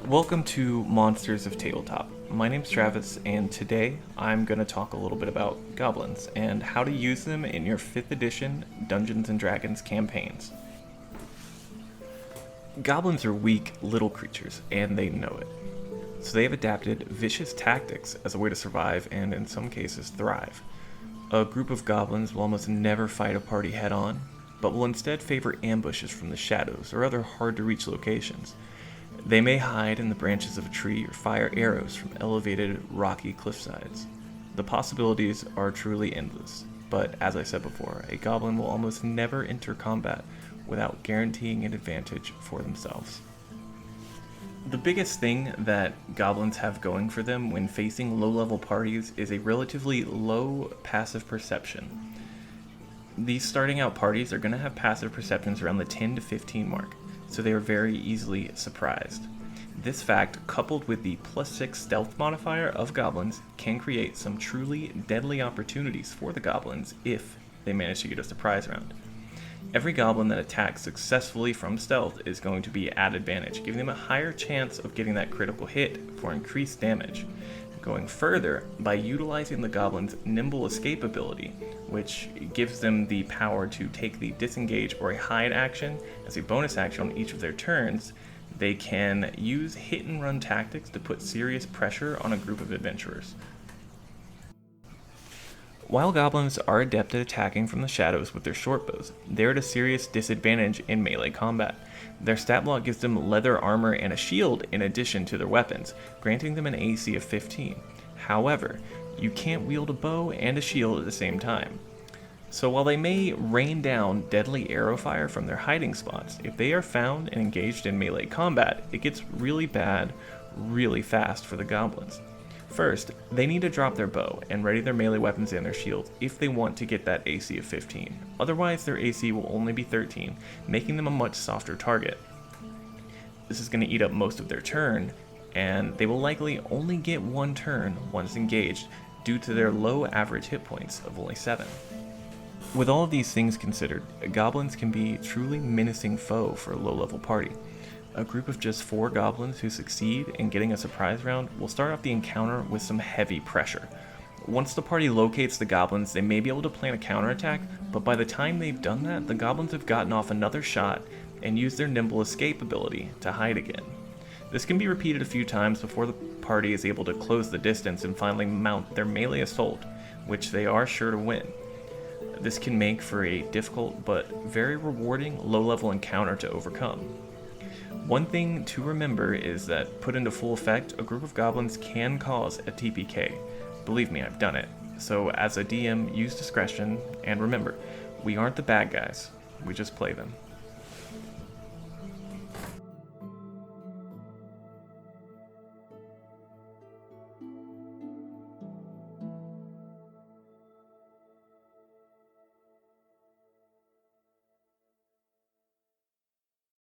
Welcome to Monsters of Tabletop. My name's Travis, and today I'm going to talk a little bit about goblins and how to use them in your 5th edition Dungeons & Dragons campaigns. Goblins are weak little creatures, and they know it. So they have adapted vicious tactics as a way to survive and, in some cases, thrive. A group of goblins will almost never fight a party head-on, but will instead favor ambushes from the shadows or other hard-to-reach locations. They may hide in the branches of a tree or fire arrows from elevated, rocky cliffsides. The possibilities are truly endless, but as I said before, a goblin will almost never enter combat without guaranteeing an advantage for themselves. The biggest thing that goblins have going for them when facing low-level parties is a relatively low passive perception. These starting out parties are going to have passive perceptions around the 10 to 15 mark, so they are very easily surprised. This fact, coupled with the +6 stealth modifier of goblins, can create some truly deadly opportunities for the goblins if they manage to get a surprise round. Every goblin that attacks successfully from stealth is going to be at advantage, giving them a higher chance of getting that critical hit for increased damage. Going further, by utilizing the goblin's nimble escape ability, which gives them the power to take the disengage or a hide action as a bonus action on each of their turns, they can use hit and run tactics to put serious pressure on a group of adventurers. While goblins are adept at attacking from the shadows with their short bows, they're at a serious disadvantage in melee combat. Their stat block gives them leather armor and a shield in addition to their weapons, granting them an AC of 15. However, you can't wield a bow and a shield at the same time. So while they may rain down deadly arrow fire from their hiding spots, if they are found and engaged in melee combat, it gets really bad really fast for the goblins. First, they need to drop their bow and ready their melee weapons and their shields if they want to get that AC of 15. Otherwise, their AC will only be 13, making them a much softer target. This is going to eat up most of their turn, and they will likely only get one turn once engaged due to their low average hit points of only 7. With all of these things considered, goblins can be a truly menacing foe for a low-level party. A group of just 4 goblins who succeed in getting a surprise round will start off the encounter with some heavy pressure. Once the party locates the goblins, they may be able to plan a counterattack, but by the time they've done that, the goblins have gotten off another shot and used their nimble escape ability to hide again. This can be repeated a few times before the party is able to close the distance and finally mount their melee assault, which they are sure to win. This can make for a difficult but very rewarding low-level encounter to overcome. One thing to remember is that, put into full effect, a group of goblins can cause a TPK. Believe me, I've done it. So as a DM, use discretion, and remember, we aren't the bad guys, we just play them.